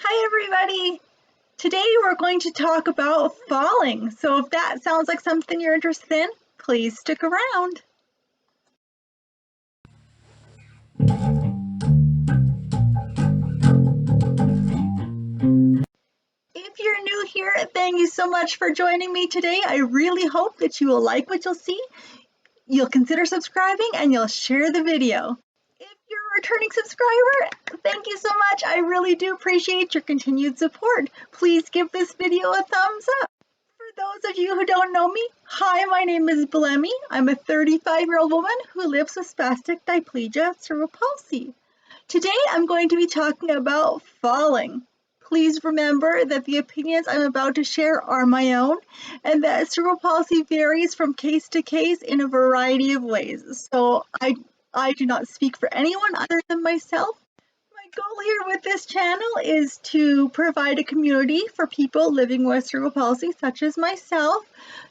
Hi everybody! Today we're going to talk about falling. So if that sounds like something you're interested in, please stick around. If you're new here, thank you so much for joining me today. I really hope that you will like what you'll see, you'll consider subscribing, and you'll share the video. If you're a returning subscriber, thank you so much. I really do appreciate your continued support. Please give this video a thumbs up. For those of you who don't know me, hi, my name is Blemmy. I'm a 35-year-old woman who lives with spastic diplegia cerebral palsy. Today I'm going to be talking about falling. Please remember that the opinions I'm about to share are my own and that cerebral palsy varies from case to case in a variety of ways. So I do not speak for anyone other than myself. My goal here with this channel is to provide a community for people living with cerebral palsy, such as myself,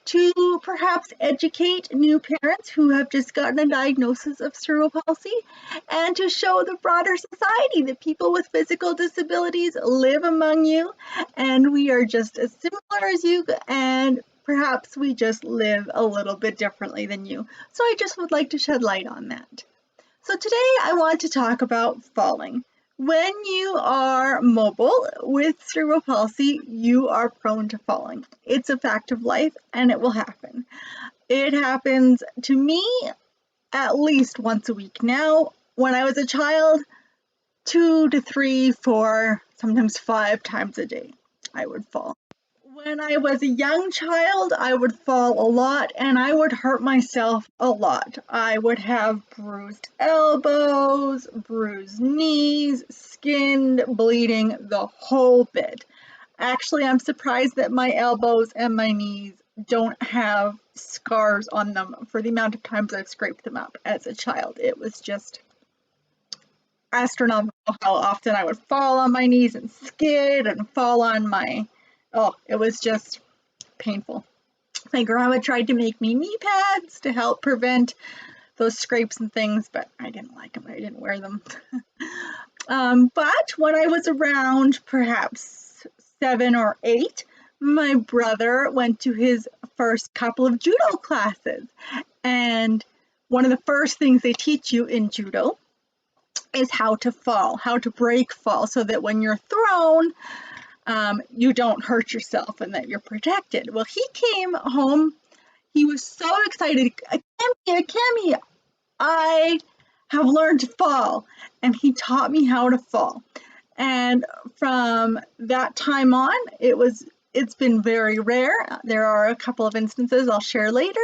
to perhaps educate new parents who have just gotten a diagnosis of cerebral palsy, and to show the broader society that people with physical disabilities live among you, and we are just as similar as you, and perhaps we just live a little bit differently than you. So I just would like to shed light on that. So today I want to talk about falling. When you are mobile with cerebral palsy, you are prone to falling. It's a fact of life and it will happen. It happens to me at least once a week now. When I was a child, 2 to 3, 4, sometimes 5 times a day, I would fall. When I was a young child, I would fall a lot and I would hurt myself a lot. I would have bruised elbows, bruised knees, skinned, bleeding, the whole bit. Actually, I'm surprised that my elbows and my knees don't have scars on them for the amount of times I've scraped them up as a child. It was just astronomical how often I would fall on my knees and skid and fall on my it was just painful. My grandma tried to make me knee pads to help prevent those scrapes and things, but I didn't like them. I didn't wear them. But when I was around perhaps 7 or 8, my brother went to his first couple of judo classes. And one of the first things they teach you in judo is how to fall, how to break fall, so that when you're thrown, you don't hurt yourself and that you're protected. Well, he came home. He was so excited. Akemi, I have learned to fall. And he taught me how to fall. And from that time on, it's been very rare. There are a couple of instances I'll share later,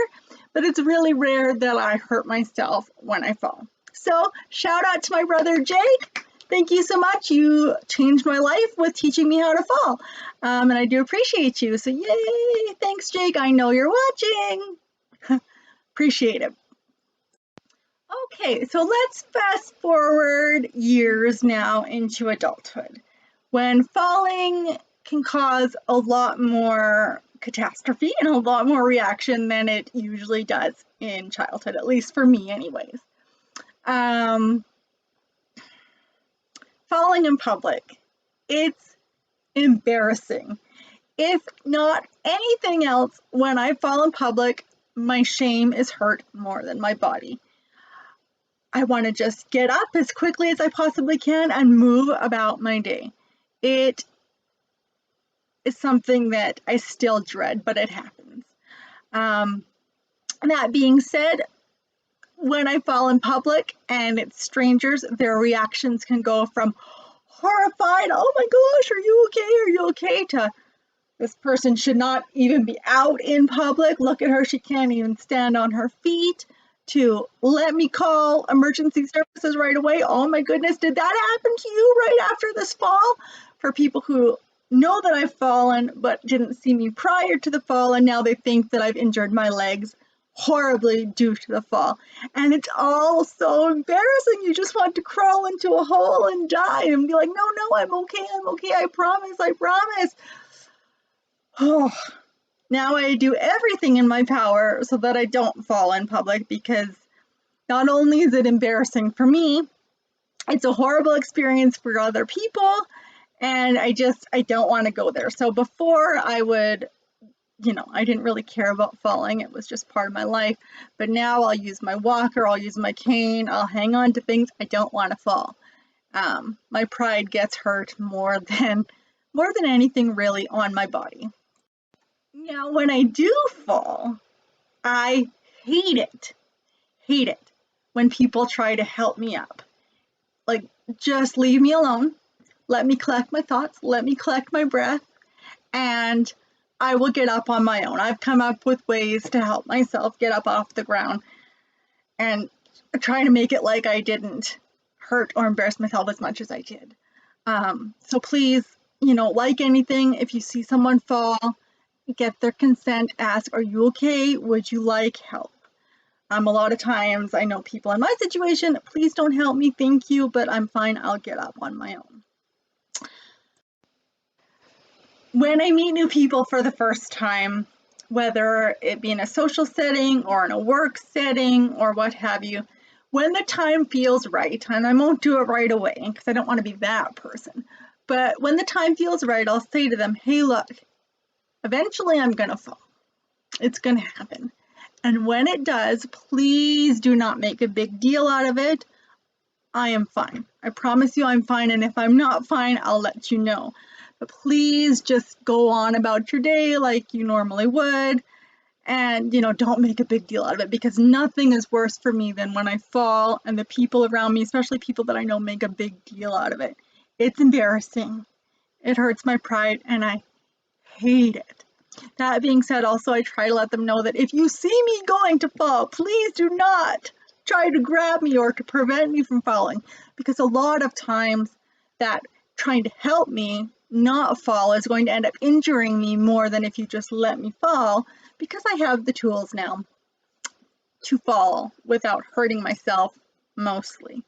but it's really rare that I hurt myself when I fall. So shout out to my brother Jake. Thank you so much. You changed my life with teaching me how to fall. And I do appreciate you. So yay, thanks Jake. I know you're watching. Appreciate it. Okay, so let's fast forward years now into adulthood, when falling can cause a lot more catastrophe and a lot more reaction than it usually does in childhood, at least for me anyways. Falling in public, it's embarrassing. If not anything else, when I fall in public, my shame is hurt more than my body. I want to just get up as quickly as I possibly can and move about my day. It is something that I still dread, but it happens. That being said, when I fall in public and it's strangers, their reactions can go from horrified, oh my gosh, are you okay, to this person should not even be out in public, look at her, she can't even stand on her feet, to let me call emergency services right away, oh my goodness, did that happen to you right after this fall? For people who know that I've fallen but didn't see me prior to the fall, and now they think that I've injured my legs horribly due to the fall. And it's all so embarrassing. You just want to crawl into a hole and die and be like, no, I'm okay, I promise. Oh, now I do everything in my power so that I don't fall in public, because not only is it embarrassing for me, it's a horrible experience for other people, And I don't want to go there. So before I would, I didn't really care about falling. It was just part of my life. But now I'll use my walker, I'll use my cane, I'll hang on to things. I don't want to fall. My pride gets hurt more than anything really on my body. Now, when I do fall, I hate it. Hate it when people try to help me up. Like, just leave me alone. Let me collect my thoughts. Let me collect my breath. And I will get up on my own. I've come up with ways to help myself get up off the ground and try to make it like I didn't hurt or embarrass myself as much as I did. So please, like anything, if you see someone fall, get their consent, ask, are you okay? Would you like help? A lot of times I know people in my situation, please don't help me, thank you, but I'm fine, I'll get up on my own. When I meet new people for the first time, whether it be in a social setting or in a work setting or what have you, when the time feels right, and I won't do it right away because I don't want to be that person, but when the time feels right, I'll say to them, hey, look, eventually I'm going to fall. It's going to happen. And when it does, please do not make a big deal out of it. I am fine. I promise you I'm fine. And if I'm not fine, I'll let you know. But please just go on about your day like you normally would. And, don't make a big deal out of it, because nothing is worse for me than when I fall and the people around me, especially people that I know, make a big deal out of it. It's embarrassing. It hurts my pride and I hate it. That being said, also, I try to let them know that if you see me going to fall, please do not try to grab me or to prevent me from falling, because a lot of times that trying to help me not fall is going to end up injuring me more than if you just let me fall, because I have the tools now to fall without hurting myself mostly.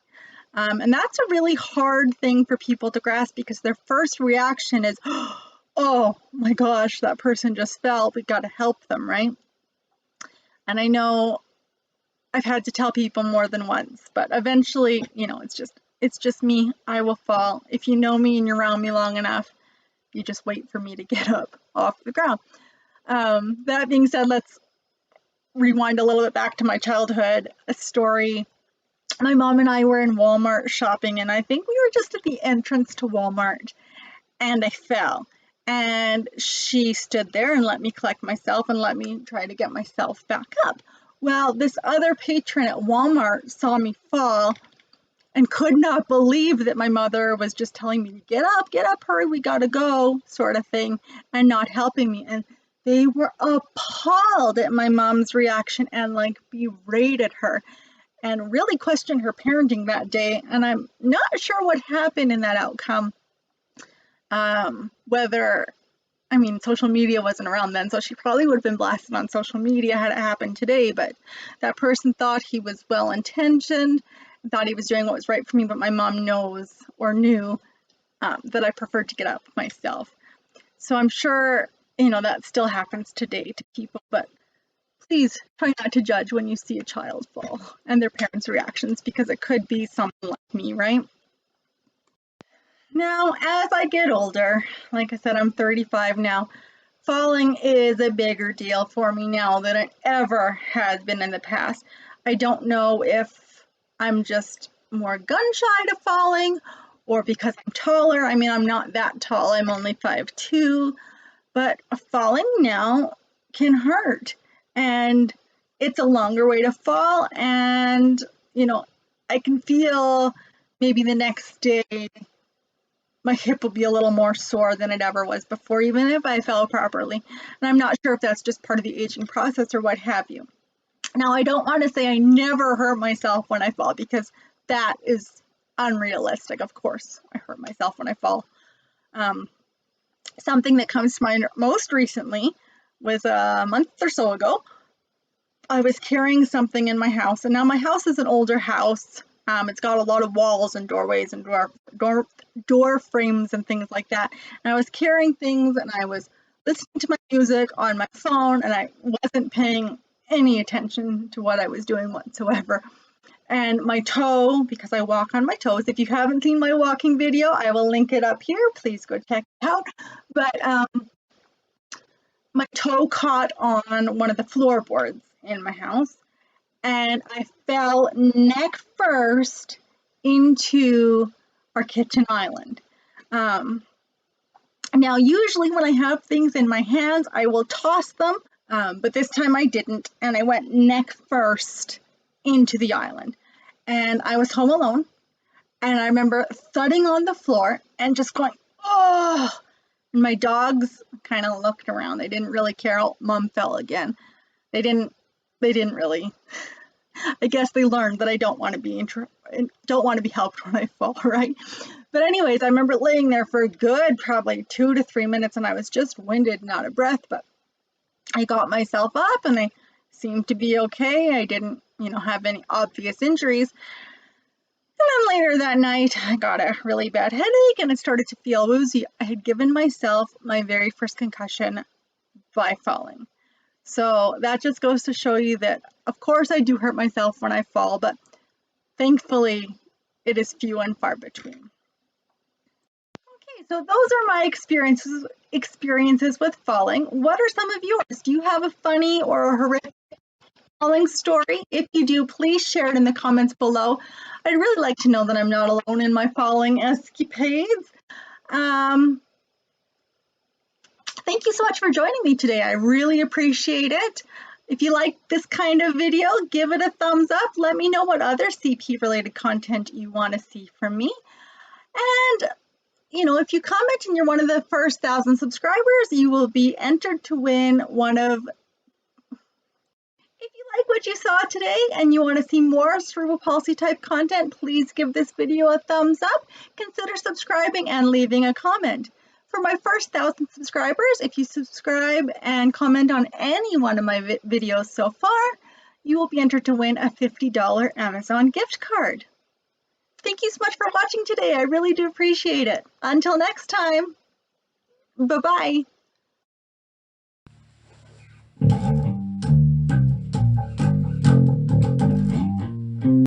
And that's a really hard thing for people to grasp, because their first reaction is, oh my gosh, that person just fell, we got to help them, right? And I know I've had to tell people more than once, but eventually, it's just me. I will fall. If you know me and you're around me long enough, you just wait for me to get up off the ground. That being said, let's rewind a little bit back to my childhood. A story. My mom and I were in Walmart shopping, and I think we were just at the entrance to Walmart, and I fell. And she stood there and let me collect myself and let me try to get myself back up. Well, this other patron at Walmart saw me fall and could not believe that my mother was just telling me, get up, hurry, we gotta go, sort of thing, and not helping me. And they were appalled at my mom's reaction and berated her and really questioned her parenting that day. And I'm not sure what happened in that outcome. Social media wasn't around then, so she probably would have been blasted on social media had it happened today, but that person thought he was well-intentioned, thought he was doing what was right for me, but my mom knew that I preferred to get up myself. So I'm sure, that still happens today to people, but please try not to judge when you see a child fall and their parents' reactions, because it could be someone like me, right? Now, as I get older, like I said, I'm 35 now, falling is a bigger deal for me now than it ever has been in the past. I don't know if I'm just more gun-shy to falling or because I'm taller. I'm not that tall. I'm only 5'2", but falling now can hurt. And it's a longer way to fall. And, I can feel maybe the next day my hip will be a little more sore than it ever was before, even if I fell properly. And I'm not sure if that's just part of the aging process or what have you. Now, I don't want to say I never hurt myself when I fall, because that is unrealistic. Of course, I hurt myself when I fall. Something that comes to mind most recently was a month or so ago. I was carrying something in my house, and now my house is an older house. It's got a lot of walls and doorways and door frames and things like that. And I was carrying things, and I was listening to my music on my phone, and I wasn't paying any attention to what I was doing whatsoever. and my toe, because I walk on my toes. If you haven't seen my walking video, I will link it up here. Please go check it out. But my toe caught on one of the floorboards in my house, and I fell neck first into our kitchen island. Now, usually when I have things in my hands, I will toss them, but this time I didn't, and I went neck first into the island. And I was home alone, and I remember thudding on the floor and just going, oh! And my dogs kind of looked around. They didn't really care. Oh, Mom fell again. They didn't really. I guess they learned that I don't want to be helped when I fall, right? But anyways, I remember laying there for a good probably 2 to 3 minutes, and I was just winded and out of breath, but I got myself up and I seemed to be okay. I didn't, have any obvious injuries. And then later that night, I got a really bad headache and it started to feel woozy. I had given myself my very first concussion by falling. So that just goes to show you that, of course, I do hurt myself when I fall, but thankfully, it is few and far between. Okay, so those are my experiences with falling. What are some of yours? Do you have a funny or a horrific falling story? If you do, please share it in the comments below. I'd really like to know that I'm not alone in my falling escapades. Thank you so much for joining me today. I really appreciate it. If you like this kind of video, give it a thumbs up. Let me know what other CP related content you want to see from me. And if you comment and you're one of the first 1,000 subscribers, you will be entered to win one of. If you like what you saw today and you want to see more cerebral palsy type content, please give this video a thumbs up, consider subscribing and leaving a comment. For my first 1,000 subscribers, if you subscribe and comment on any one of my videos so far, you will be entered to win a $50 Amazon gift card. Thank you so much for watching today. I really do appreciate it. Until next time, bye-bye.